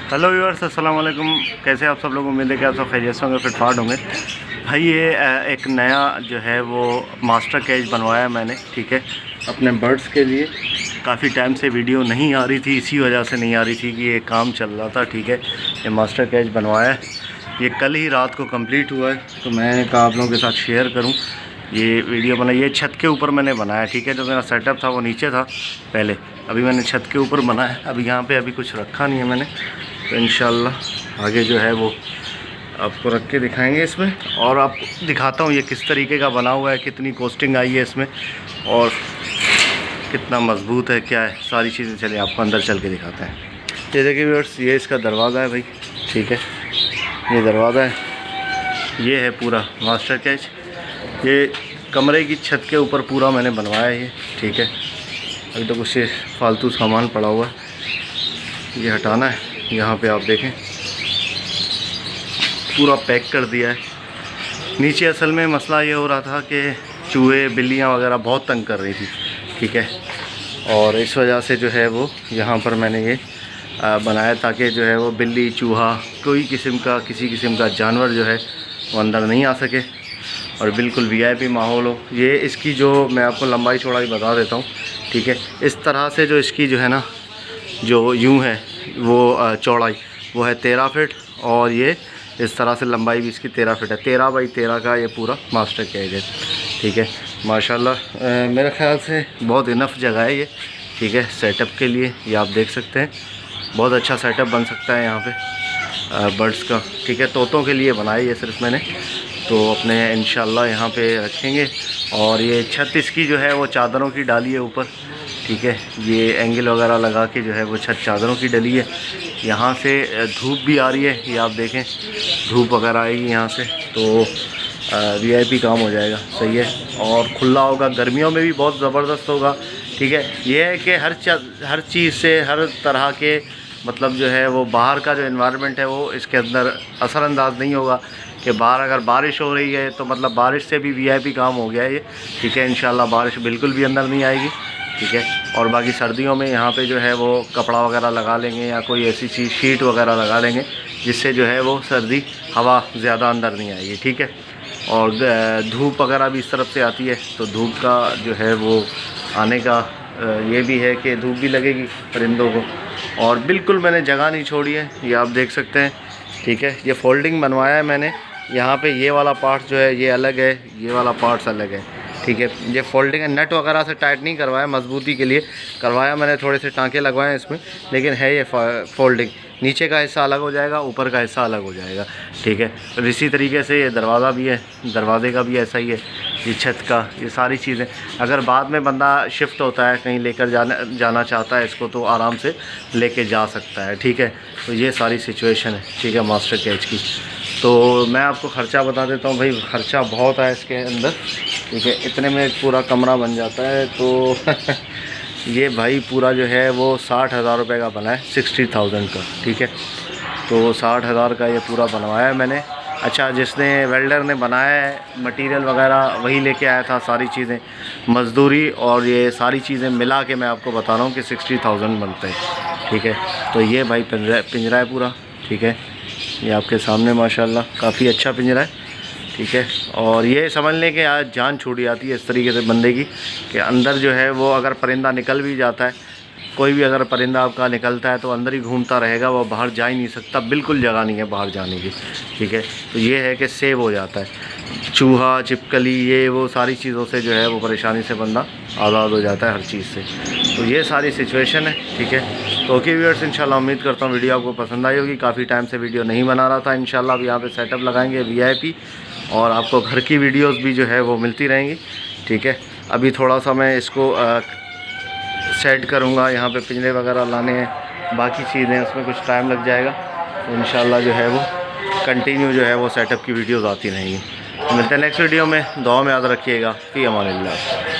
Hello viewers, अस्सलाम वालेकुम। कैसे आप सब लोग? उम्मीद है कि आप सब खैरियत से होंगे, फिटफाट होंगे। भाई ये एक नया जो है वो मास्टर केज बनवाया मैंने, ठीक है, अपने बर्ड्स के लिए। काफ़ी टाइम से वीडियो नहीं आ रही थी, इसी वजह से नहीं आ रही थी कि ये काम चल रहा था, ठीक है। ये मास्टर केज बनवाया है, ये कल ही रात को कंप्लीट हुआ है, तो मैंने कहा आप लोगों के साथ शेयर करूँ ये वीडियो बना। ये छत के ऊपर मैंने बनाया, ठीक है। जो मेरा सेटअप था वो नीचे था पहले, अभी मैंने छत के ऊपर बनाया। अभी यहाँ पे अभी कुछ रखा नहीं है मैंने, तो इंशाल्लाह आगे जो है वो आपको रख के दिखाएंगे इसमें, और आपको दिखाता हूँ ये किस तरीके का बना हुआ है, कितनी कॉस्टिंग आई है इसमें और कितना मजबूत है, क्या है, सारी चीज़ें। चलिए आपको अंदर चल के दिखाते हैं। ये देखिए व्यूअर्स, ये इसका दरवाज़ा है भाई, ठीक है। ये दरवाज़ा है, ये है पूरा मास्टर केज। ये कमरे की छत के ऊपर पूरा मैंने बनवाया है ये, ठीक है। अभी तो कुछ फालतू सामान पड़ा हुआ है, ये हटाना है। यहाँ पे आप देखें पूरा पैक कर दिया है। नीचे असल में मसला ये हो रहा था कि चूहे बिल्लियाँ वगैरह बहुत तंग कर रही थी, ठीक है, और इस वजह से जो है वो यहाँ पर मैंने ये बनाया ताकि जो है वो बिल्ली चूहा कोई किसी किस्म का जानवर जो है वो अंदर नहीं आ सके और बिल्कुल वीआईपी माहौल हो। ये इसकी जो मैं आपको लंबाई चौड़ाई बता देता हूँ, ठीक है। इस तरह से जो इसकी जो है ना, जो यूँ है वो चौड़ाई वो है 13 फीट, और ये इस तरह से लंबाई भी इसकी 13 फीट है। 13 बाई 13 का ये पूरा मास्टर केज है, ठीक है। माशाल्लाह मेरे ख़्याल से बहुत इनफ जगह है ये, ठीक है, सेटअप के लिए। ये आप देख सकते हैं, बहुत अच्छा सेटअप बन सकता है यहाँ पे बर्ड्स का, ठीक है। तोतों के लिए बनाई है सिर्फ मैंने, तो अपने इंशाल्लाह यहाँ पे रखेंगे। और ये छत इसकी जो है वो चादरों की डाली है ऊपर, ठीक है। ये एंगल वगैरह लगा के जो है वो छत चादरों की डली है। यहाँ से धूप भी आ रही है, ये आप देखें, धूप वगैरह आएगी यहाँ से, तो वीआईपी काम हो जाएगा, सही है। और खुला होगा, गर्मियों में भी बहुत ज़बरदस्त होगा, ठीक है। ये है कि हर चीज़ से, हर तरह के मतलब जो है वो बाहर का जो एनवायरनमेंट है वो इसके अंदर असरअंदाज नहीं होगा। कि बाहर अगर बारिश हो रही है तो मतलब बारिश से भी वीआईपी काम हो गया है ये, ठीक है। इंशाल्लाह बारिश बिल्कुल भी अंदर नहीं आएगी, ठीक है। और बाकी सर्दियों में यहाँ पे जो है वो कपड़ा वगैरह लगा लेंगे या कोई ऐसी चीज़ शीट वगैरह लगा लेंगे जिससे जो है वो सर्दी हवा ज़्यादा अंदर नहीं आएगी, ठीक है। और धूप वगैरह भी इस तरफ से आती है, तो धूप का जो है वो आने का ये भी है कि धूप भी लगेगी परिंदों को। और बिल्कुल मैंने जगह नहीं छोड़ी है, ये आप देख सकते हैं, ठीक है। ये फोल्डिंग बनवाया है मैंने। यहाँ पे ये वाला पार्ट जो है ये अलग है, ये वाला पार्ट्स अलग है, ठीक है। ये फोल्डिंग है, नट वगैरह से टाइट नहीं करवाया, मजबूती के लिए करवाया मैंने, थोड़े से टांके लगवाए हैं इसमें, लेकिन है ये फोल्डिंग। नीचे का हिस्सा अलग हो जाएगा, ऊपर का हिस्सा अलग हो जाएगा, ठीक है। और इसी तरीके से ये दरवाज़ा भी है, दरवाजे का भी ऐसा ही है, ये छत का, ये सारी चीज़ें। अगर बाद में बंदा शिफ्ट होता है, कहीं लेकर जाना चाहता है इसको, तो आराम से लेके जा सकता है, ठीक है। तो ये सारी सिचुएशन है, ठीक है, मास्टर केज की। तो मैं आपको ख़र्चा बता देता हूँ भाई, ख़र्चा बहुत है इसके अंदर, ठीक है। इतने में पूरा कमरा बन जाता है, तो ये भाई पूरा जो है वो 60,000 रुपये का बना है, 60,000 का, ठीक है। तो 60,000 का ये पूरा बनवाया है मैंने। अच्छा, जिसने वेल्डर ने बनाया है, मटेरियल वगैरह वही लेके आया था, सारी चीज़ें, मज़दूरी और ये सारी चीज़ें मिला के मैं आपको बता रहा हूँ कि 60,000 बनते हैं, ठीक है। तो ये भाई पिंजरा है पूरा, ठीक है। ये आपके सामने माशाल्लाह काफ़ी अच्छा पिंजरा है, ठीक है। और ये समझ लें कि आज जान छूट जाती है इस तरीके से बंदे की, कि अंदर जो है वो अगर परिंदा निकल भी जाता है, कोई भी अगर परिंदा आपका निकलता है तो अंदर ही घूमता रहेगा, वो बाहर जा ही नहीं सकता, बिल्कुल जगह नहीं है बाहर जाने की, ठीक है। तो ये है कि सेव हो जाता है, चूहा छिपकली ये वो सारी चीज़ों से जो है वो परेशानी से बंदा आज़ाद हो जाता है हर चीज़ से। तो ये सारी सिचुएशन है, ठीक है। तो ओके व्यूअर्स, इंशाल्लाह उम्मीद करता हूँ वीडियो आपको पसंद आई होगी। काफ़ी टाइम से वीडियो नहीं बना रहा था, इंशाल्लाह अब यहाँ पे सेटअप लगाएंगे वीआईपी, और आपको घर की वीडियोस भी जो है वो मिलती रहेंगी, ठीक है। अभी थोड़ा सा मैं इसको सेट करूँगा, यहाँ पे पिंजरे वगैरह लाने हैं, बाकी चीज़ें, उसमें कुछ टाइम लग जाएगा। तो इंशाल्लाह जो है वो कंटिन्यू जो है वो सेटअप की वीडियोज़ आती रहेंगी। मिलते हैं नेक्स्ट वीडियो में, दुआ में याद रखिएगा। फ़ी अमानिल्लाह।